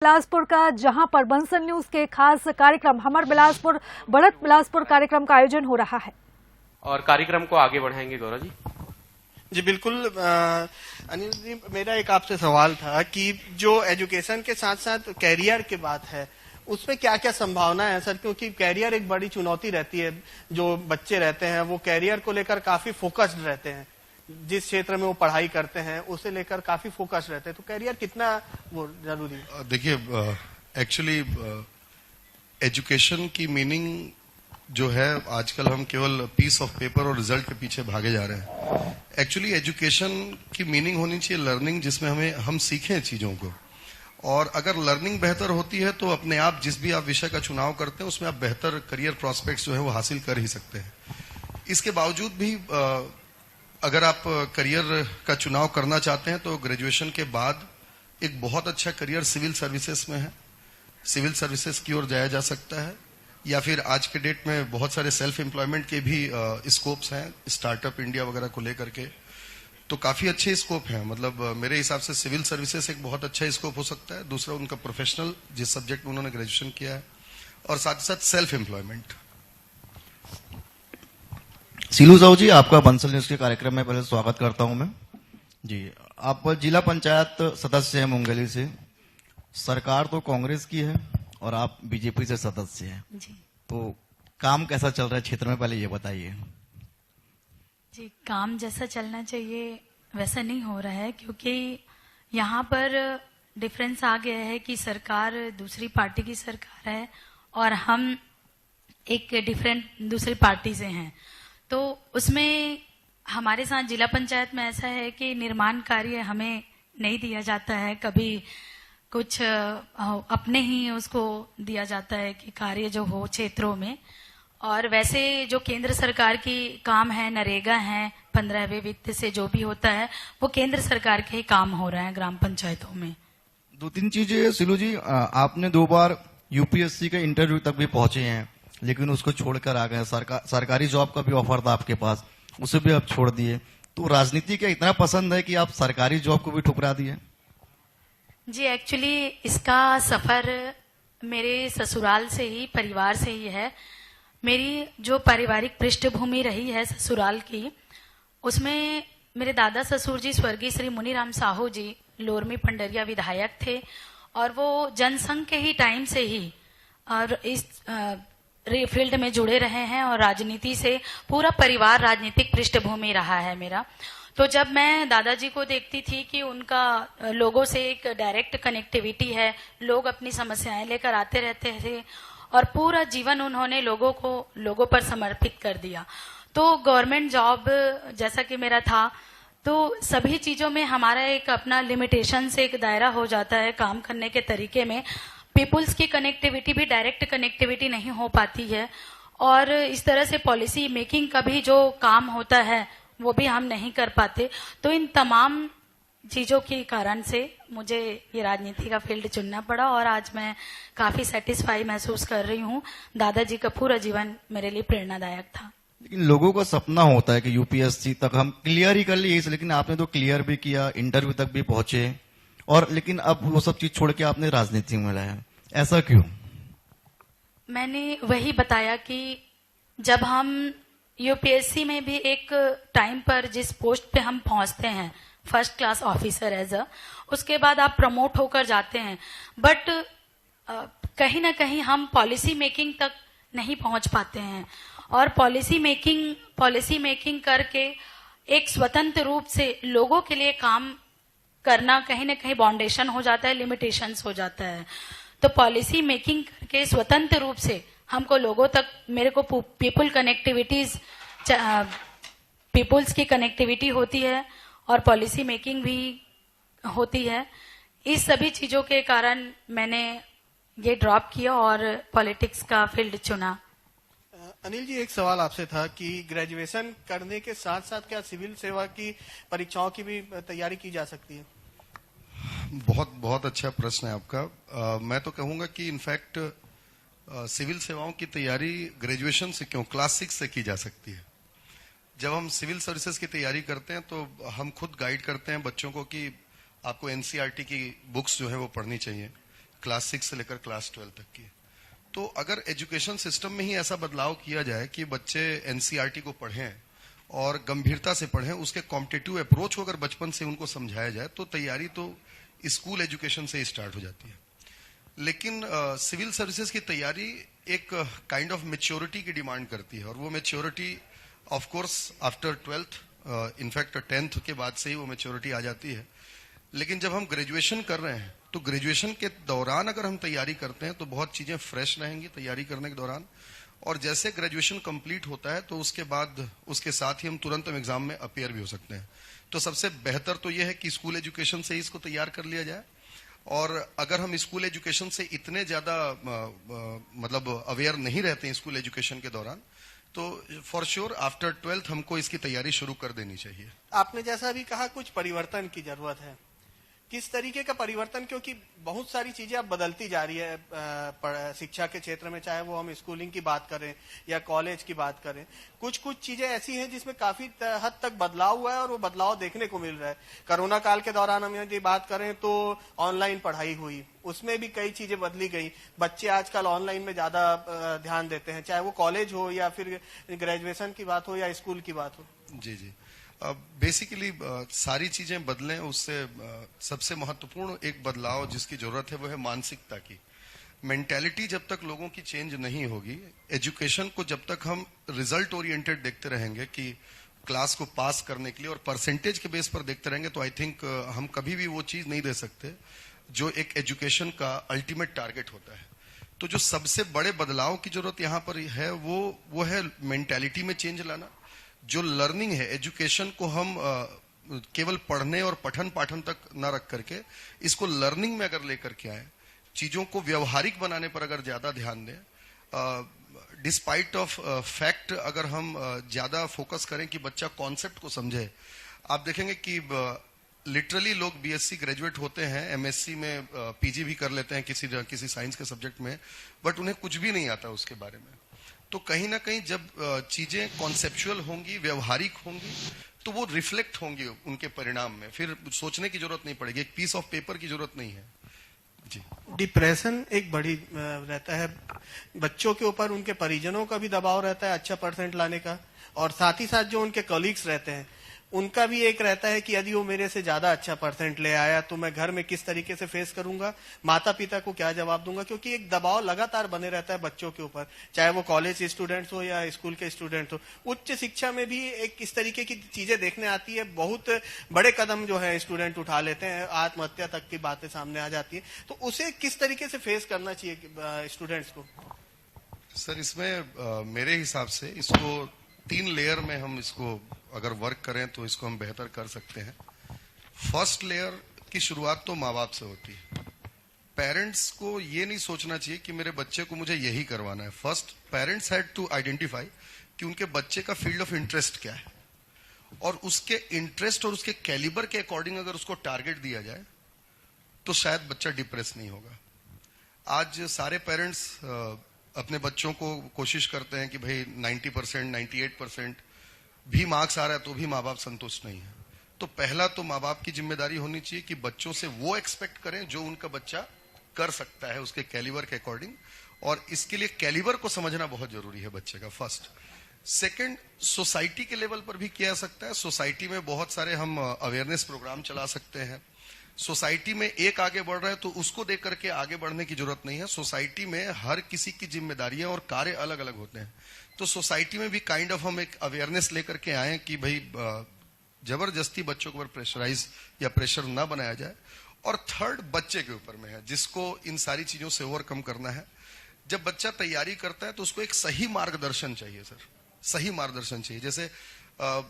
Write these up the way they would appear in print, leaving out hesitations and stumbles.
बिलासपुर का, जहां पर बंसल न्यूज के खास कार्यक्रम हमर बिलासपुर बढ़त बिलासपुर कार्यक्रम का आयोजन हो रहा है और कार्यक्रम को आगे बढ़ाएंगे गौरव जी। जी बिल्कुल। अनिल जी, मेरा एक आपसे सवाल था कि जो एजुकेशन के साथ साथ कैरियर की बात है उसमें क्या क्या संभावना है सर, क्योंकि कैरियर एक बड़ी चुनौती रहती है। जो बच्चे रहते हैं वो कैरियर को लेकर काफी फोकस्ड रहते हैं, जिस क्षेत्र में वो पढ़ाई करते हैं उसे लेकर काफी फोकस रहते हैं, तो कैरियर कितना वो जरूरी है? देखिए, एक्चुअली एजुकेशन की मीनिंग जो है, आजकल हम केवल पीस ऑफ पेपर और रिजल्ट के पीछे भागे जा रहे हैं। एक्चुअली एजुकेशन की मीनिंग होनी चाहिए लर्निंग, जिसमें हम सीखें चीजों को। और अगर लर्निंग बेहतर होती है तो अपने आप जिस भी आप विषय का चुनाव करते हैं उसमें आप बेहतर करियर प्रॉस्पेक्ट्स जो है वो हासिल कर ही सकते हैं। इसके बावजूद भी अगर आप करियर का चुनाव करना चाहते हैं तो ग्रेजुएशन के बाद एक बहुत अच्छा करियर सिविल सर्विसेज में है। सिविल सर्विसेज की ओर जाया जा सकता है, या फिर आज के डेट में बहुत सारे सेल्फ एम्प्लॉयमेंट के भी स्कोप्स हैं, स्टार्टअप इंडिया वगैरह को लेकर के, तो काफी अच्छे स्कोप हैं। मतलब मेरे हिसाब से सिविल सर्विसेज एक बहुत अच्छा स्कोप हो सकता है। दूसरा उनका प्रोफेशनल, जिस सब्जेक्ट में उन्होंने ग्रेजुएशन किया है, और साथ ही साथ सेल्फ एम्प्लॉयमेंट। सीलू साहू जी, आपका बंसल न्यूज के कार्यक्रम में पहले स्वागत करता हूं मैं जी। आप जिला पंचायत सदस्य हैं मुंगेली से। सरकार तो कांग्रेस की है और आप बीजेपी से सदस्य हैं जी, तो काम कैसा चल रहा है क्षेत्र में, पहले ये बताइए जी। काम जैसा चलना चाहिए वैसा नहीं हो रहा है, क्योंकि यहाँ पर डिफरेंस आ गया है कि सरकार दूसरी पार्टी की सरकार है और हम एक डिफरेंट दूसरी पार्टी से हैं। तो उसमें हमारे साथ जिला पंचायत में ऐसा है कि निर्माण कार्य हमें नहीं दिया जाता है, कभी कुछ अपने ही उसको दिया जाता है कि कार्य जो हो क्षेत्रों में। और वैसे जो केंद्र सरकार की काम है, नरेगा है, 15वें वित्त से जो भी होता है वो केंद्र सरकार के ही काम हो रहे हैं ग्राम पंचायतों में। दो तीन चीजें सिलू जी, आपने 2 बार यूपीएससी के इंटरव्यू तक भी पहुंचे हैं लेकिन उसको छोड़कर आ गए। सरकारी जॉब का भी ऑफर था आपके पास, उसे भी आप छोड़ दिए। तो राजनीति क्या इतना पसंद है कि आप सरकारी जॉब को भी ठुकरा दिए? जी, एक्चुअली इसका सफर मेरे ससुराल से ही, परिवार से ही है। मेरी जो पारिवारिक पृष्ठभूमि रही है ससुराल की, उसमें मेरे दादा ससुर जी स्वर्गीय श्री मुनीराम साहू जी लोरमी पंडरिया विधायक थे और वो जनसंघ के ही टाइम से ही और इस फील्ड में जुड़े रहे हैं और राजनीति से पूरा परिवार राजनीतिक पृष्ठभूमि रहा है मेरा। तो जब मैं दादाजी को देखती थी कि उनका लोगों से एक डायरेक्ट कनेक्टिविटी है, लोग अपनी समस्याएं लेकर आते रहते थे और पूरा जीवन उन्होंने लोगों पर समर्पित कर दिया। तो गवर्नमेंट जॉब जैसा कि मेरा था, तो सभी चीजों में हमारा एक अपना लिमिटेशन से एक दायरा हो जाता है काम करने के तरीके में। पीपुल्स की कनेक्टिविटी भी डायरेक्ट कनेक्टिविटी नहीं हो पाती है और इस तरह से पॉलिसी मेकिंग का भी जो काम होता है वो भी हम नहीं कर पाते। तो इन तमाम चीजों के कारण से मुझे ये राजनीति का फील्ड चुनना पड़ा और आज मैं काफी सेटिस्फाई महसूस कर रही हूँ। दादाजी का पूरा जीवन मेरे लिए प्रेरणादायक था। लेकिन लोगों का सपना होता है कि यूपीएससी तक हम क्लियर ही कर लिए, लेकिन आपने तो क्लियर भी किया, इंटरव्यू तक भी पहुंचे, और लेकिन अब वो सब चीज छोड़ के आपने राजनीति में लाया, ऐसा क्यों? मैंने वही बताया कि जब हम यूपीएससी में भी एक टाइम पर जिस पोस्ट पे हम पहुंचते हैं, फर्स्ट क्लास ऑफिसर एज उसके बाद आप प्रमोट होकर जाते हैं, बट कहीं ना कहीं हम पॉलिसी मेकिंग तक नहीं पहुंच पाते हैं और पॉलिसी मेकिंग करके एक स्वतंत्र रूप से लोगों के लिए काम करना कहीं ना कहीं बाउंडेशन हो जाता है, लिमिटेशंस हो जाता है। तो पॉलिसी मेकिंग करके स्वतंत्र रूप से हमको लोगों तक, मेरे को पीपुल्स की कनेक्टिविटी होती है और पॉलिसी मेकिंग भी होती है। इस सभी चीजों के कारण मैंने ये ड्रॉप किया और पॉलिटिक्स का फील्ड चुना। अनिल जी, एक सवाल आपसे था कि ग्रेजुएशन करने के साथ साथ क्या सिविल सेवा की परीक्षाओं की भी तैयारी की जा सकती है? बहुत बहुत अच्छा प्रश्न है आपका। मैं तो कहूंगा कि इनफैक्ट सिविल सेवाओं की तैयारी ग्रेजुएशन से क्यों, क्लास 6 से की जा सकती है। जब हम सिविल सर्विसेज की तैयारी करते हैं तो हम खुद गाइड करते हैं बच्चों को कि आपको एनसीईआरटी की बुक्स जो है वो पढ़नी चाहिए, क्लास 6 से लेकर क्लास 12 तक की। तो अगर एजुकेशन सिस्टम में ही ऐसा बदलाव किया जाए कि बच्चे एनसीईआरटी को पढ़ें और गंभीरता से पढ़ें, उसके कॉम्पिटिटिव अप्रोच को अगर बचपन से उनको समझाया जाए, तो तैयारी तो स्कूल एजुकेशन से ही स्टार्ट हो जाती है। लेकिन सिविल सर्विसेज की तैयारी एक काइंड ऑफ मेच्योरिटी की डिमांड करती है, और वो maturity of course after 12th, in fact 10th के बाद से ही वो मेच्योरिटी आ जाती है। लेकिन जब हम ग्रेजुएशन कर रहे हैं, तो ग्रेजुएशन के दौरान अगर हम तैयारी करते हैं तो बहुत चीजें फ्रेश रहेंगी तैयारी करने के दौरान, और जैसे ग्रेजुएशन कंप्लीट होता है तो उसके बाद उसके साथ ही हम तुरंत एग्जाम में अपीयर भी हो सकते हैं। तो सबसे बेहतर तो यह है कि स्कूल एजुकेशन से ही इसको तैयार कर लिया जाए, और अगर हम स्कूल एजुकेशन से इतने ज्यादा मतलब अवेयर नहीं रहते हैं स्कूल एजुकेशन के दौरान, तो फॉर श्योर आफ्टर 12th हमको इसकी तैयारी शुरू कर देनी चाहिए। आपने जैसा भी कहा, कुछ परिवर्तन की जरूरत है। किस तरीके का परिवर्तन, क्योंकि बहुत सारी चीजें अब बदलती जा रही है शिक्षा के क्षेत्र में, चाहे वो हम स्कूलिंग की बात करें या कॉलेज की बात करें। कुछ कुछ चीजें ऐसी हैं जिसमें काफी हद तक बदलाव हुआ है, और वो बदलाव देखने को मिल रहा है। कोरोना काल के दौरान हम यदि बात करें तो ऑनलाइन पढ़ाई हुई, उसमें भी कई चीजें बदली गई। बच्चे आजकल ऑनलाइन में ज्यादा ध्यान देते हैं, चाहे वो कॉलेज हो या फिर ग्रेजुएशन की बात हो या स्कूल की बात हो। जी जी, बेसिकली सारी चीजें बदलें, उससे सबसे महत्वपूर्ण एक बदलाव जिसकी जरूरत है वो है मानसिकता की। मेंटालिटी जब तक लोगों की चेंज नहीं होगी, एजुकेशन को जब तक हम रिजल्ट ओरिएंटेड देखते रहेंगे कि क्लास को पास करने के लिए और परसेंटेज के बेस पर देखते रहेंगे, तो आई थिंक हम कभी भी वो चीज नहीं दे सकते जो एक एजुकेशन का अल्टीमेट टारगेट होता है। तो जो सबसे बड़े बदलाव की जरूरत यहाँ पर है वो है मेंटालिटी में चेंज लाना। जो लर्निंग है, एजुकेशन को हम केवल पढ़ने और पठन पाठन तक न रख करके इसको लर्निंग में अगर लेकर के आए, चीजों को व्यवहारिक बनाने पर अगर ज्यादा ध्यान दें, डिस्पाइट ऑफ फैक्ट अगर हम ज्यादा फोकस करें कि बच्चा कॉन्सेप्ट को समझे। आप देखेंगे कि लिटरली लोग बीएससी ग्रेजुएट होते हैं, एमएससी में पीजी भी कर लेते हैं किसी साइंस के सब्जेक्ट में, बट उन्हें कुछ भी नहीं आता उसके बारे में। तो कहीं ना कहीं जब चीजें कॉन्सेप्चुअल होंगी, व्यवहारिक होंगी, तो वो रिफ्लेक्ट होंगी उनके परिणाम में। फिर सोचने की जरूरत नहीं पड़ेगी, एक पीस ऑफ पेपर की जरूरत नहीं है। जी, डिप्रेशन एक बड़ी रहता है बच्चों के ऊपर, उनके परिजनों का भी दबाव रहता है अच्छा परसेंट लाने का, और साथ ही साथ जो उनके कलीग्स रहते हैं उनका भी एक रहता है कि यदि वो मेरे से ज्यादा अच्छा परसेंट ले आया तो मैं घर में किस तरीके से फेस करूंगा, माता पिता को क्या जवाब दूंगा, क्योंकि एक दबाव लगातार बने रहता है बच्चों के ऊपर, चाहे वो कॉलेज स्टूडेंट्स हो या स्कूल के स्टूडेंट हो। उच्च शिक्षा में भी एक इस तरीके की चीजें देखने आती है, बहुत बड़े कदम जो है स्टूडेंट उठा लेते हैं, आत्महत्या तक की बातें सामने आ जाती है। तो उसे किस तरीके से फेस करना चाहिए स्टूडेंट्स को? सर, इसमें मेरे हिसाब से इसको 3 लेयर में हम इसको अगर वर्क करें तो इसको हम बेहतर कर सकते हैं। फर्स्ट लेयर की शुरुआत तो माँ बाप से होती है। पेरेंट्स को ये नहीं सोचना चाहिए कि मेरे बच्चे को मुझे यही करवाना है। First parents had to identify कि उनके बच्चे का फील्ड ऑफ इंटरेस्ट क्या है, और उसके इंटरेस्ट और उसके कैलिबर के अकॉर्डिंग अगर उसको टारगेट दिया जाए तो शायद बच्चा डिप्रेस नहीं होगा। आज सारे पेरेंट्स अपने बच्चों को कोशिश करते हैं कि भाई 90%, 98% भी मार्क्स आ रहा है तो भी माँ बाप संतुष्ट नहीं है। तो पहला तो माँ बाप की जिम्मेदारी होनी चाहिए कि बच्चों से वो एक्सपेक्ट करें जो उनका बच्चा कर सकता है उसके कैलिबर के अकॉर्डिंग, और इसके लिए कैलिबर को समझना बहुत जरूरी है बच्चे का। फर्स्ट। सेकंड, सोसाइटी के लेवल पर भी किया जा सकता है। सोसाइटी में बहुत सारे हम अवेयरनेस प्रोग्राम चला सकते हैं। सोसाइटी में एक आगे बढ़ रहा है तो उसको देख करके आगे बढ़ने की जरूरत नहीं है। सोसाइटी में हर किसी की जिम्मेदारियां और कार्य अलग अलग होते हैं, तो सोसाइटी में भी काइंड ऑफ हम एक अवेयरनेस लेकर के आए कि भाई जबरदस्ती बच्चों के ऊपर प्रेशराइज या प्रेशर ना बनाया जाए। और थर्ड, बच्चे के ऊपर में है जिसको इन सारी चीजों से ओवरकम करना है। जब बच्चा तैयारी करता है तो उसको एक सही मार्गदर्शन चाहिए सर, सही मार्गदर्शन चाहिए।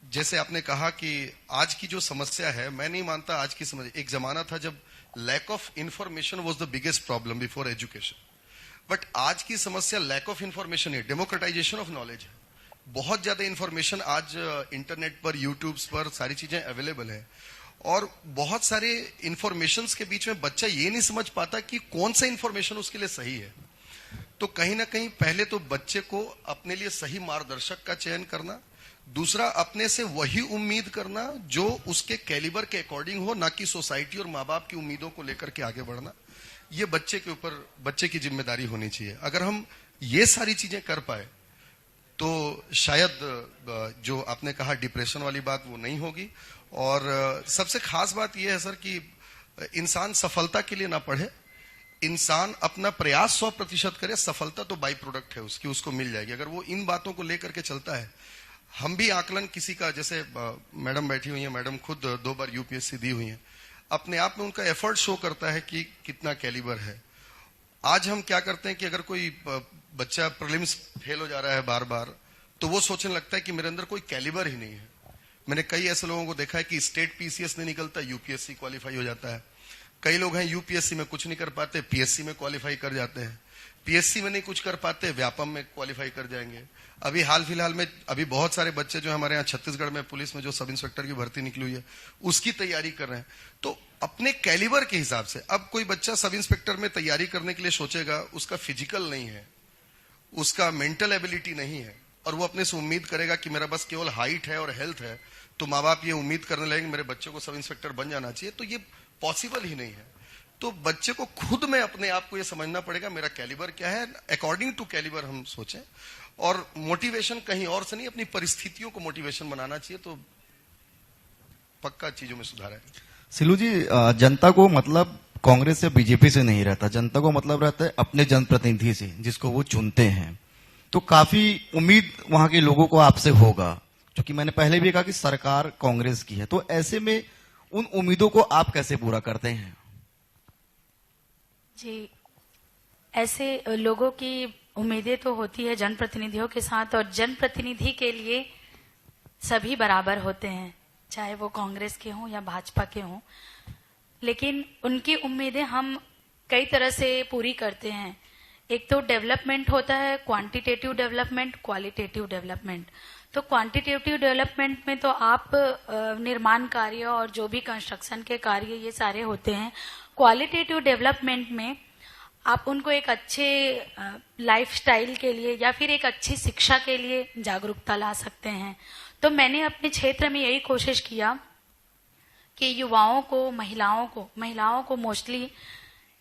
जैसे आपने कहा कि आज की जो समस्या है, मैं नहीं मानता आज की समस्या, एक जमाना था जब lack of information was the biggest problem before education, but आज की समस्या लैक ऑफ इंफॉर्मेशन है, डेमोक्रेटाइजेशन ऑफ नॉलेज है। बहुत ज्यादा इंफॉर्मेशन आज इंटरनेट पर, यूट्यूब पर सारी चीजें अवेलेबल है, और बहुत सारे इंफॉर्मेशन के बीच में बच्चा ये नहीं समझ पाता कि कौन सा इंफॉर्मेशन उसके लिए सही है। तो कहीं ना कहीं पहले तो बच्चे को अपने लिए सही मार्गदर्शक का चयन करना, दूसरा अपने से वही उम्मीद करना जो उसके कैलिबर के अकॉर्डिंग हो, ना कि सोसाइटी और माँ बाप की उम्मीदों को लेकर के आगे बढ़ना। ये बच्चे के ऊपर बच्चे की जिम्मेदारी होनी चाहिए। अगर हम ये सारी चीजें कर पाए तो शायद जो आपने कहा डिप्रेशन वाली बात वो नहीं होगी। और सबसे खास बात यह है सर कि इंसान सफलता के लिए ना पढ़े, इंसान अपना प्रयास 100% करे, सफलता तो बाई प्रोडक्ट है उसकी, उसको मिल जाएगी। अगर वो इन बातों को लेकर के चलता है, हम भी आकलन किसी का, जैसे मैडम बैठी हुई है, मैडम खुद 2 बार यूपीएससी दी हुई है, अपने आप में उनका एफर्ट शो करता है कि कितना कैलिबर है। आज हम क्या करते हैं कि अगर कोई बच्चा प्रीलिम्स फेल हो जा रहा है बार बार, तो वो सोचने लगता है कि मेरे अंदर कोई कैलिबर ही नहीं है। मैंने कई ऐसे लोगों को देखा है कि स्टेट पीसीएस नहीं निकलता, यूपीएससी क्वालिफाई हो जाता है। कई लोग हैं यूपीएससी में कुछ नहीं कर पाते, पीएससी में क्वालिफाई कर जाते हैं। पीएससी में नहीं कुछ कर पाते, व्यापम में क्वालिफाई कर जाएंगे। अभी हाल फिलहाल में अभी बहुत सारे बच्चे जो हमारे यहाँ छत्तीसगढ़ में पुलिस में जो सब इंस्पेक्टर की भर्ती निकली हुई है उसकी तैयारी कर रहे हैं। तो अपने कैलिबर के हिसाब से, अब कोई बच्चा सब इंस्पेक्टर में तैयारी करने के लिए सोचेगा, उसका फिजिकल नहीं है, उसका मेंटल एबिलिटी नहीं है, और वो अपने से उम्मीद करेगा कि मेरा बस केवल हाइट है और हेल्थ है, तो माँ बाप ये उम्मीद करने लगेंगे मेरे बच्चे को सब इंस्पेक्टर बन जाना चाहिए, तो ये पॉसिबल ही नहीं है। तो बच्चे को खुद में अपने आप को ये समझना पड़ेगा मेरा कैलिबर क्या है, अकॉर्डिंग टू कैलिबर हम सोचें। और मोटिवेशन कहीं और से नहीं, अपनी परिस्थितियों को मोटिवेशन बनाना चाहिए, तो पक्का चीजों में सुधार है। सिलू जी, जनता को मतलब कांग्रेस या बीजेपी से नहीं रहता, जनता को मतलब रहता है अपने जनप्रतिनिधि से जिसको वो चुनते हैं। तो काफी उम्मीद वहां के लोगों को आपसे होगा, क्योंकि मैंने पहले भी कहा कि सरकार कांग्रेस की है। तो ऐसे में उन उम्मीदों को आप कैसे पूरा करते हैं? जी, ऐसे लोगों की उम्मीदें तो होती है जनप्रतिनिधियों के साथ, और जनप्रतिनिधि के लिए सभी बराबर होते हैं, चाहे वो कांग्रेस के हों या भाजपा के हों। लेकिन उनकी उम्मीदें हम कई तरह से पूरी करते हैं। एक तो डेवलपमेंट होता है, क्वांटिटेटिव डेवलपमेंट, क्वालिटेटिव डेवलपमेंट। तो क्वांटिटेटिव डेवलपमेंट में तो आप निर्माण कार्य और जो भी कंस्ट्रक्शन के कार्य ये सारे होते हैं। क्वालिटेटिव डेवलपमेंट में आप उनको एक अच्छे लाइफस्टाइल के लिए या फिर एक अच्छी शिक्षा के लिए जागरूकता ला सकते हैं। तो मैंने अपने क्षेत्र में यही कोशिश किया कि युवाओं को, महिलाओं को मोस्टली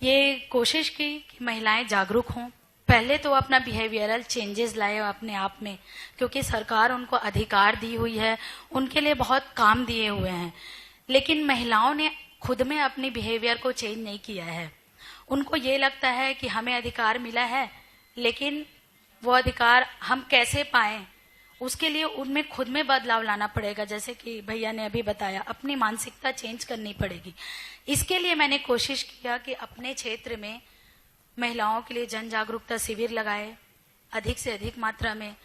ये कोशिश की कि महिलाएं जागरूक हों। पहले तो अपना बिहेवियरल चेंजेस लाए अपने आप में, क्योंकि सरकार उनको अधिकार दी हुई है, उनके लिए बहुत काम दिए हुए हैं, लेकिन महिलाओं ने खुद में अपने बिहेवियर को चेंज नहीं किया है। उनको ये लगता है कि हमें अधिकार मिला है, लेकिन वो अधिकार हम कैसे पाएं, उसके लिए उनमें खुद में बदलाव लाना पड़ेगा। जैसे कि भैया ने अभी बताया, अपनी मानसिकता चेंज करनी पड़ेगी। इसके लिए मैंने कोशिश किया कि अपने क्षेत्र में महिलाओं के लिए जन जागरूकता शिविर लगाए अधिक से अधिक मात्रा में।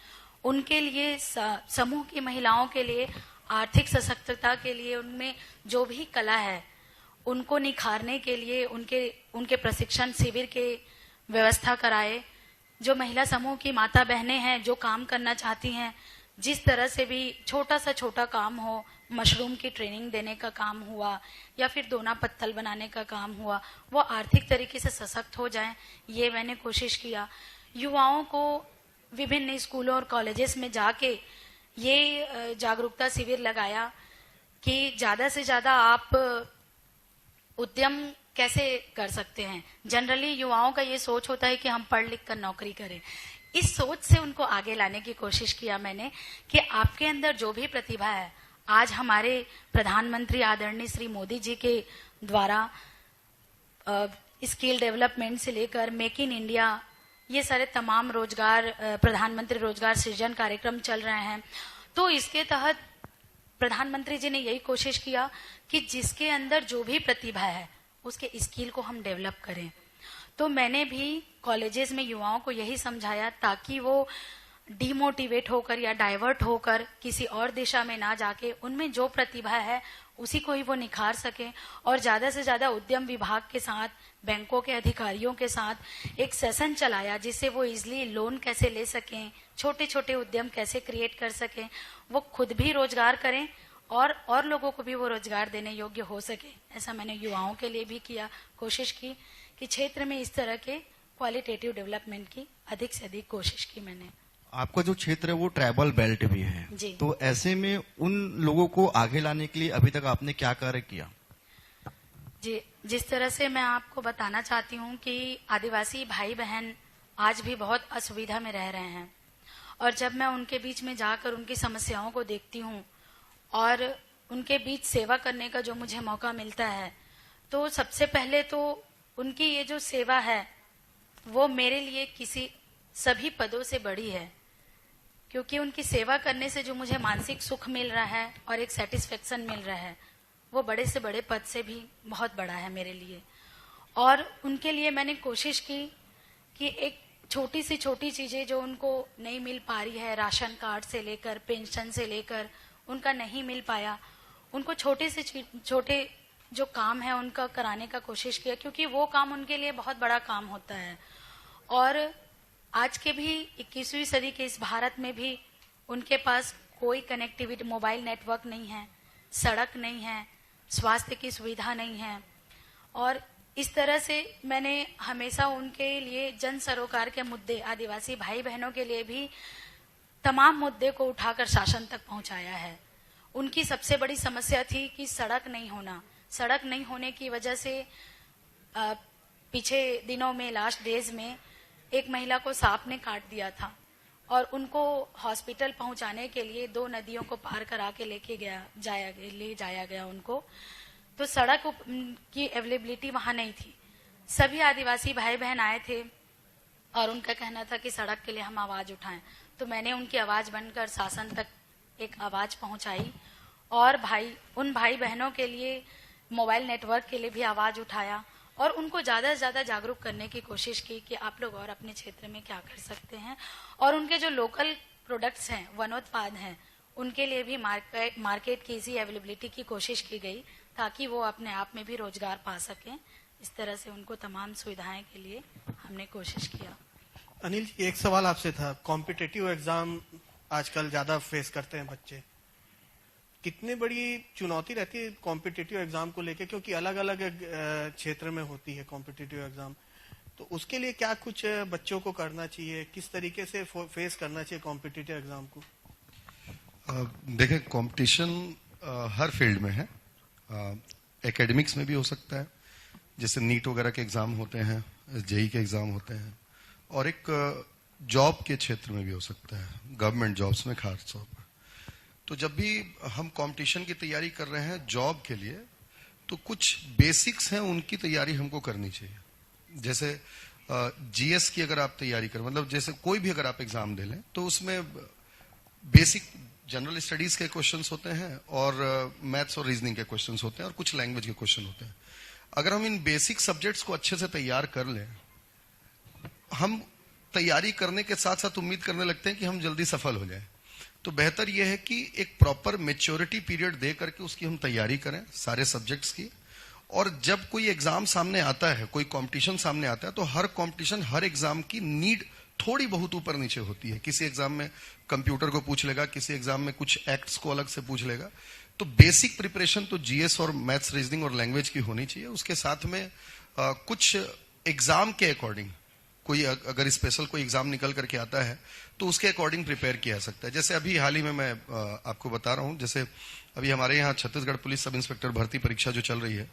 उनके लिए समूह की महिलाओं के लिए आर्थिक सशक्तता के लिए उनमें जो भी कला है उनको निखारने के लिए उनके प्रशिक्षण शिविर के व्यवस्था कराए। जो महिला समूह की माता बहनें हैं जो काम करना चाहती हैं, जिस तरह से भी छोटा सा छोटा काम हो, मशरूम की ट्रेनिंग देने का काम हुआ या फिर दोना पत्तल बनाने का काम हुआ, वो आर्थिक तरीके से सशक्त हो जाएं, ये मैंने कोशिश किया। युवाओं को विभिन्न स्कूलों और कॉलेजेस में जाके ये जागरूकता शिविर लगाया कि ज्यादा से ज्यादा आप उद्यम कैसे कर सकते हैं। जनरली युवाओं का ये सोच होता है कि हम पढ़ लिख कर नौकरी करें। इस सोच से उनको आगे लाने की कोशिश किया मैंने कि आपके अंदर जो भी प्रतिभा है, आज हमारे प्रधानमंत्री आदरणीय श्री मोदी जी के द्वारा स्किल डेवलपमेंट से लेकर मेक इन इंडिया, ये सारे तमाम रोजगार, प्रधानमंत्री रोजगार सृजन कार्यक्रम चल रहे हैं। तो इसके तहत प्रधानमंत्री जी ने यही कोशिश किया कि जिसके अंदर जो भी प्रतिभा है उसके स्किल को हम डेवलप करें। तो मैंने भी कॉलेजेस में युवाओं को यही समझाया ताकि वो डिमोटिवेट होकर या डाइवर्ट होकर किसी और दिशा में ना जाके उनमें जो प्रतिभा है उसी को ही वो निखार सकें। और ज्यादा से ज्यादा उद्यम विभाग के साथ, बैंकों के अधिकारियों के साथ एक सेशन चलाया जिससे वो इजिली लोन कैसे ले सकें, छोटे छोटे उद्यम कैसे क्रिएट कर सकें, वो खुद भी रोजगार करें और लोगों को भी वो रोजगार देने योग्य हो सके। ऐसा मैंने युवाओं के लिए भी किया, कोशिश की कि क्षेत्र में इस तरह के क्वालिटेटिव डेवलपमेंट की अधिक से अधिक कोशिश की मैंने। आपका जो क्षेत्र है वो ट्राइबल बेल्ट भी है जी। तो ऐसे में उन लोगों को आगे लाने के लिए अभी तक आपने क्या कार्य किया? जी, जिस तरह से मैं आपको बताना चाहती हूँ कि आदिवासी भाई बहन आज भी बहुत असुविधा में रह रहे हैं, और जब मैं उनके बीच में जाकर उनकी समस्याओं को देखती हूँ और उनके बीच सेवा करने का जो मुझे मौका मिलता है, तो सबसे पहले तो उनकी ये जो सेवा है वो मेरे लिए किसी सभी पदों से बड़ी है, क्योंकि उनकी सेवा करने से जो मुझे मानसिक सुख मिल रहा है और एक सेटिस्फेक्शन मिल रहा है वो बड़े से बड़े पद से भी बहुत बड़ा है मेरे लिए। और उनके लिए मैंने कोशिश की कि एक छोटी सी छोटी चीजें जो उनको नहीं मिल पा रही है, राशन कार्ड से लेकर पेंशन से लेकर उनका नहीं मिल पाया, उनको छोटे से छोटे जो काम है उनका कराने का कोशिश किया, क्योंकि वो काम उनके लिए बहुत बड़ा काम होता है। और आज के भी 21वीं सदी के इस भारत में भी उनके पास कोई कनेक्टिविटी, मोबाइल नेटवर्क नहीं है, सड़क नहीं है, स्वास्थ्य की सुविधा नहीं है। और इस तरह से मैंने हमेशा उनके लिए जन सरोकार के मुद्दे, आदिवासी भाई बहनों के लिए भी तमाम मुद्दे को उठाकर शासन तक पहुंचाया है। उनकी सबसे बड़ी समस्या थी कि सड़क नहीं होना। सड़क नहीं होने की वजह से पीछे दिनों में, लास्ट डेज में, एक महिला को सांप ने काट दिया था और उनको हॉस्पिटल पहुंचाने के लिए 2 नदियों को पार करा के ले जाया गया उनको। तो सड़क की अवेलेबिलिटी वहां नहीं थी। सभी आदिवासी भाई बहन आए थे और उनका कहना था कि सड़क के लिए हम आवाज उठाएं। तो मैंने उनकी आवाज बनकर शासन तक एक आवाज पहुंचाई और उन भाई बहनों के लिए मोबाइल नेटवर्क के लिए भी आवाज उठाया और उनको ज्यादा से ज्यादा जागरूक करने की कोशिश की कि आप लोग और अपने क्षेत्र में क्या कर सकते हैं। और उनके जो लोकल प्रोडक्ट्स हैं, वनोत्पाद हैं, उनके लिए भी मार्केट की इजी अवेलेबिलिटी की कोशिश की गई ताकि वो अपने आप में भी रोजगार पा सकें। इस तरह से उनको तमाम सुविधाएं के लिए हमने कोशिश किया। अनिल जी, एक सवाल आपसे था, कॉम्पिटिटिव एग्जाम आजकल ज्यादा फेस करते हैं बच्चे, कितनी बड़ी चुनौती रहती है कॉम्पिटिटिव एग्जाम को लेके, क्योंकि अलग अलग क्षेत्र में होती है कॉम्पिटिटिव एग्जाम, तो उसके लिए क्या कुछ बच्चों को करना चाहिए, किस तरीके से फेस करना चाहिए कॉम्पिटिटिव एग्जाम को? देखें, कंपटीशन हर फील्ड में है। एकेडमिक्स में भी हो सकता है, जैसे नीट वगैरह के एग्जाम होते हैं, जेई के एग्जाम होते हैं, और एक जॉब के क्षेत्र में भी हो सकता है, गवर्नमेंट जॉब्स में खास तौर पर। तो जब भी हम कंपटीशन की तैयारी कर रहे हैं जॉब के लिए, तो कुछ बेसिक्स हैं उनकी तैयारी हमको करनी चाहिए। जैसे जीएस की अगर आप तैयारी करें, मतलब जैसे कोई भी अगर आप एग्जाम दे लें, तो उसमें बेसिक जनरल स्टडीज के क्वेश्चंस होते हैं और मैथ्स और रीजनिंग के क्वेश्चंस होते हैं और कुछ लैंग्वेज के क्वेश्चन होते हैं। अगर हम इन बेसिक सब्जेक्ट्स को अच्छे से तैयार कर लें, हम तैयारी करने के साथ साथ उम्मीद करने लगते हैं कि हम जल्दी सफल हो जाएं। तो बेहतर यह है कि एक प्रॉपर मेच्योरिटी पीरियड दे करके उसकी हम तैयारी करें सारे सब्जेक्ट्स की। और जब कोई एग्जाम सामने आता है, कोई कंपटीशन सामने आता है, तो हर कंपटीशन, हर एग्जाम की नीड थोड़ी बहुत ऊपर नीचे होती है। किसी एग्जाम में कंप्यूटर को पूछ लेगा, किसी एग्जाम में कुछ एक्ट्स को अलग से पूछ लेगा। तो बेसिक प्रिपरेशन तो जीएस और मैथ्स, रीजनिंग और लैंग्वेज की होनी चाहिए। उसके साथ में कुछ एग्जाम के अकॉर्डिंग, कोई अगर स्पेशल कोई एग्जाम निकल करके आता है तो उसके अकॉर्डिंग प्रिपेयर किया जा सकता है। जैसे अभी हाल ही में मैं आपको बता रहा हूं, जैसे अभी हमारे यहाँ छत्तीसगढ़ पुलिस सब इंस्पेक्टर भर्ती परीक्षा जो चल रही है,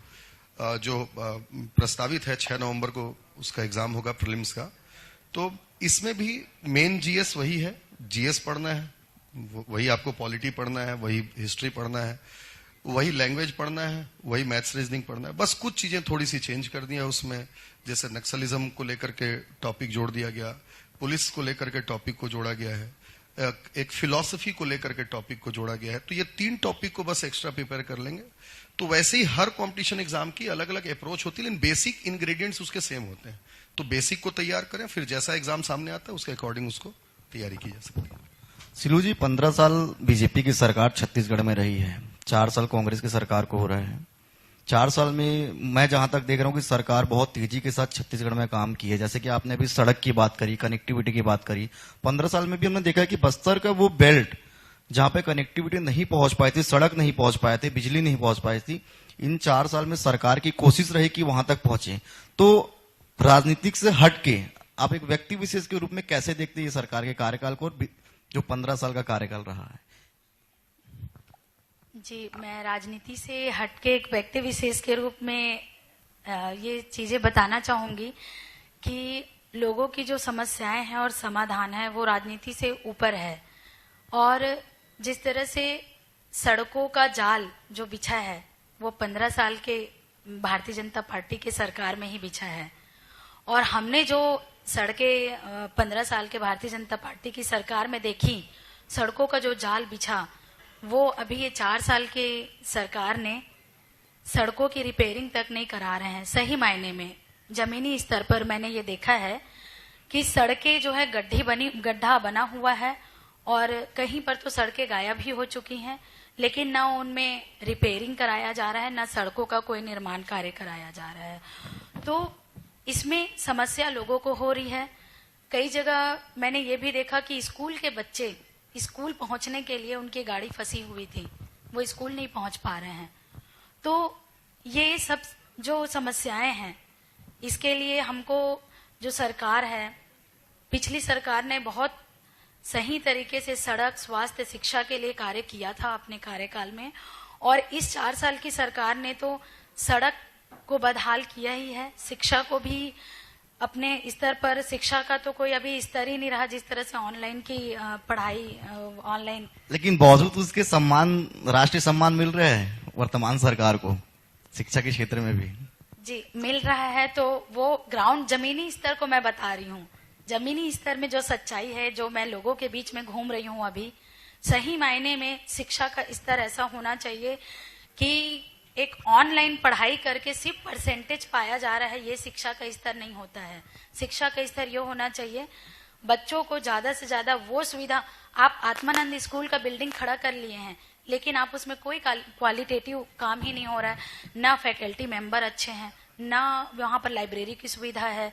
जो प्रस्तावित है 6 नवंबर को उसका एग्जाम होगा, प्रीलिम्स का। तो इसमें भी मेन जीएस वही है, जीएस पढ़ना है, वही आपको पॉलिटी पढ़ना है, वही हिस्ट्री पढ़ना है, वही लैंग्वेज पढ़ना है, वही मैथ्स रीजनिंग पढ़ना है। बस कुछ चीजें थोड़ी सी चेंज कर दी है उसमें, जैसे नक्सलिज्म को लेकर के टॉपिक जोड़ दिया गया, पुलिस को लेकर के टॉपिक को जोड़ा गया है, एक फिलॉसफी को लेकर के टॉपिक को जोड़ा गया है। तो ये 3 टॉपिक को बस एक्स्ट्रा प्रिपेयर कर लेंगे। तो वैसे ही हर कंपटीशन एग्जाम की अलग अलग अप्रोच होती है, लेकिन बेसिक इंग्रेडिएंट्स उसके सेम होते हैं। तो बेसिक को तैयार करें, फिर जैसा एग्जाम सामने आता है उसके अकॉर्डिंग उसको तैयारी की जा सकती है। सिलू जी, 15 साल बीजेपी की सरकार छत्तीसगढ़ में रही है, 4 साल कांग्रेस की सरकार को हो रहे हैं। 4 साल में मैं जहां तक देख रहा हूं कि सरकार बहुत तेजी के साथ छत्तीसगढ़ में काम की है। जैसे कि आपने अभी सड़क की बात करी, कनेक्टिविटी की बात करी, 15 साल में भी हमने देखा कि बस्तर का वो बेल्ट जहां पे कनेक्टिविटी नहीं पहुंच पाई थी, सड़क नहीं पहुंच पाए थे, बिजली नहीं पहुंच पाई थी, इन 4 साल में सरकार की कोशिश रही कि वहां तक पहुंचे। तो राजनीतिक से हट के आप एक व्यक्ति विशेष के रूप में कैसे देखते हैं सरकार के कार्यकाल को, जो 15 साल का कार्यकाल रहा है? जी, मैं राजनीति से हटके एक व्यक्ति विशेष के रूप में ये चीजें बताना चाहूंगी कि लोगों की जो समस्याएं हैं और समाधान है वो राजनीति से ऊपर है। और जिस तरह से सड़कों का जाल जो बिछा है वो 15 साल के भारतीय जनता पार्टी के सरकार में ही बिछा है, और हमने जो सड़कें 15 साल के भारतीय जनता पार्टी की सरकार में देखी, सड़कों का जो जाल बिछा, वो अभी ये 4 साल के सरकार ने सड़कों की रिपेयरिंग तक नहीं करा रहे हैं। सही मायने में जमीनी स्तर पर मैंने ये देखा है कि सड़कें जो है गड्ढा बना हुआ है, और कहीं पर तो सड़कें गायब ही हो चुकी हैं, लेकिन ना उनमें रिपेयरिंग कराया जा रहा है, ना सड़कों का कोई निर्माण कार्य कराया जा रहा है। तो इसमें समस्या लोगों को हो रही है। कई जगह मैंने ये भी देखा कि स्कूल के बच्चे स्कूल पहुंचने के लिए उनकी गाड़ी फंसी हुई थी, वो स्कूल नहीं पहुंच पा रहे हैं। तो ये सब जो समस्याएं हैं, इसके लिए हमको जो सरकार है, पिछली सरकार ने बहुत सही तरीके से सड़क, स्वास्थ्य, शिक्षा के लिए कार्य किया था अपने कार्यकाल में, और इस 4 साल की सरकार ने तो सड़क को बदहाल किया ही है। शिक्षा को भी अपने स्तर पर, शिक्षा का तो कोई अभी स्तर ही नहीं रहा जिस तरह से ऑनलाइन की पढ़ाई ऑनलाइन। लेकिन बावजूद उसके सम्मान, राष्ट्रीय सम्मान मिल रहे हैं वर्तमान सरकार को शिक्षा के क्षेत्र में भी। जी मिल रहा है, तो वो ग्राउंड जमीनी स्तर को मैं बता रही हूँ। जमीनी स्तर में जो सच्चाई है, जो मैं लोगों के बीच में घूम रही हूँ अभी, सही मायने में शिक्षा का स्तर ऐसा होना चाहिए कि एक ऑनलाइन पढ़ाई करके सिर्फ परसेंटेज पाया जा रहा है, ये शिक्षा का स्तर नहीं होता है। शिक्षा का स्तर ये होना चाहिए, बच्चों को ज्यादा से ज्यादा वो सुविधा। आप आत्मानंद स्कूल का बिल्डिंग खड़ा कर लिए हैं, लेकिन आप उसमें कोई क्वालिटेटिव काम ही नहीं हो रहा है। ना फैकल्टी मेंबर अच्छे हैं, ना वहां पर लाइब्रेरी की सुविधा है,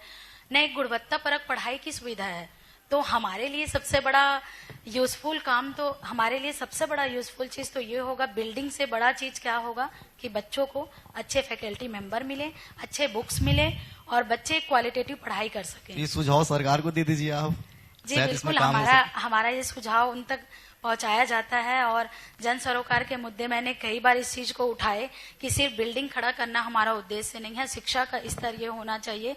न एक गुणवत्तापरक पढ़ाई की सुविधा है। तो हमारे लिए सबसे बड़ा यूजफुल काम, तो हमारे लिए सबसे बड़ा यूजफुल चीज तो ये होगा, बिल्डिंग से बड़ा चीज क्या होगा कि बच्चों को अच्छे फैकल्टी मेंबर मिले, अच्छे बुक्स मिले, और बच्चे क्वालिटेटिव पढ़ाई कर सकें। ये सुझाव सरकार को दे दीजिए आप। जी बिल्कुल, हमारा ये सुझाव उन तक पहुंचाया जाता है। और जन सरोकार के मुद्दे मैंने कई बार इस चीज को उठाए कि सिर्फ बिल्डिंग खड़ा करना हमारा उद्देश्य नहीं है। शिक्षा का स्तर ये होना चाहिए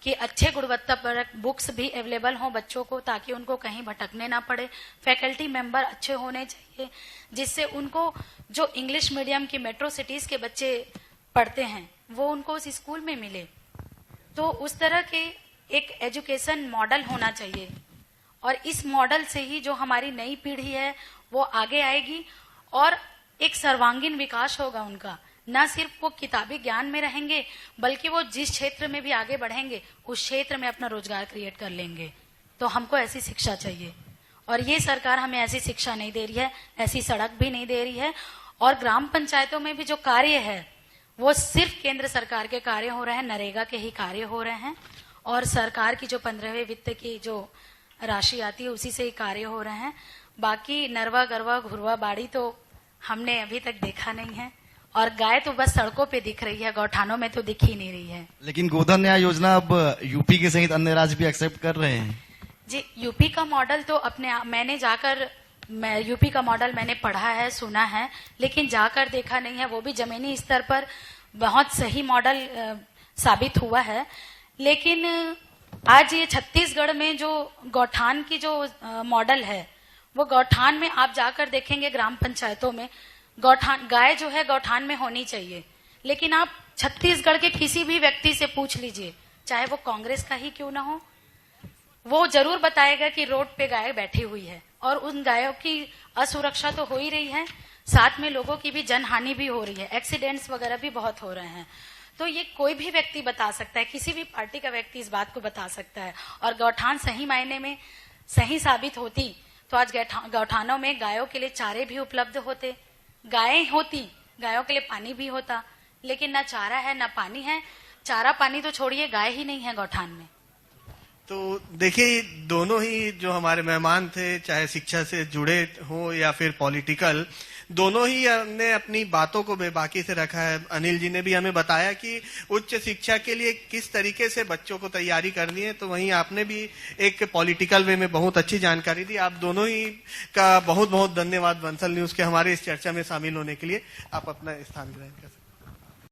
कि अच्छे गुणवत्तापरक बुक्स भी अवेलेबल हों बच्चों को, ताकि उनको कहीं भटकने ना पड़े। फैकल्टी मेंबर अच्छे होने चाहिए, जिससे उनको जो इंग्लिश मीडियम की मेट्रो सिटीज के बच्चे पढ़ते हैं वो उनको उस स्कूल में मिले। तो उस तरह के एक एजुकेशन मॉडल होना चाहिए, और इस मॉडल से ही जो हमारी नई पीढ़ी है वो आगे आएगी, और एक सर्वांगीण विकास होगा उनका। न सिर्फ वो किताबी ज्ञान में रहेंगे, बल्कि वो जिस क्षेत्र में भी आगे बढ़ेंगे उस क्षेत्र में अपना रोजगार क्रिएट कर लेंगे। तो हमको ऐसी शिक्षा चाहिए, और ये सरकार हमें ऐसी शिक्षा नहीं दे रही है, ऐसी सड़क भी नहीं दे रही है। और ग्राम पंचायतों में भी जो कार्य है वो सिर्फ केंद्र सरकार के कार्य हो रहे हैं, नरेगा के ही कार्य हो रहे हैं, और सरकार की जो 15वें वित्त की जो राशि आती है उसी से ही कार्य हो रहे हैं। बाकी नरवा गरवा घुरवा बाड़ी तो हमने अभी तक देखा नहीं है, और गाय तो बस सड़कों पे दिख रही है, गौठानों में तो दिख ही नहीं रही है। लेकिन गोधन न्याय योजना अब यूपी के सहित अन्य राज्य भी एक्सेप्ट कर रहे हैं। जी यूपी का मॉडल तो मैं यूपी का मॉडल मैंने पढ़ा है, सुना है, लेकिन जाकर देखा नहीं है। वो भी जमीनी स्तर पर बहुत सही मॉडल साबित हुआ है। लेकिन आज ये छत्तीसगढ़ में जो गौठान की जो मॉडल है, वो गौठान में आप जाकर देखेंगे ग्राम पंचायतों में गौठान, गाय जो है गौठान में होनी चाहिए। लेकिन आप छत्तीसगढ़ के किसी भी व्यक्ति से पूछ लीजिए, चाहे वो कांग्रेस का ही क्यों ना हो, वो जरूर बताएगा कि रोड पे गाय बैठी हुई है, और उन गायों की असुरक्षा तो हो ही रही है, साथ में लोगों की भी जनहानि भी हो रही है, एक्सीडेंट्स वगैरह भी बहुत हो रहे हैं। तो ये कोई भी व्यक्ति बता सकता है, किसी भी पार्टी का व्यक्ति इस बात को बता सकता है। और गौठान सही मायने में सही साबित होती तो आज गौठानों में गायों के लिए चारे भी उपलब्ध होते, गायें होती, गायों के लिए पानी भी होता। लेकिन ना चारा है ना पानी है, चारा पानी तो छोड़िए, गाय ही नहीं है गौठान में। तो देखिए, दोनों ही जो हमारे मेहमान थे, चाहे शिक्षा से जुड़े हो या फिर पॉलिटिकल, दोनों ही हमने अपनी बातों को बेबाकी से रखा है। अनिल जी ने भी हमें बताया कि उच्च शिक्षा के लिए किस तरीके से बच्चों को तैयारी करनी है, तो वहीं आपने भी एक पॉलिटिकल वे में बहुत अच्छी जानकारी दी। आप दोनों ही का बहुत बहुत धन्यवाद बंसल न्यूज के हमारे इस चर्चा में शामिल होने के लिए। आप अपना स्थान ग्रहण कर सकते हैं।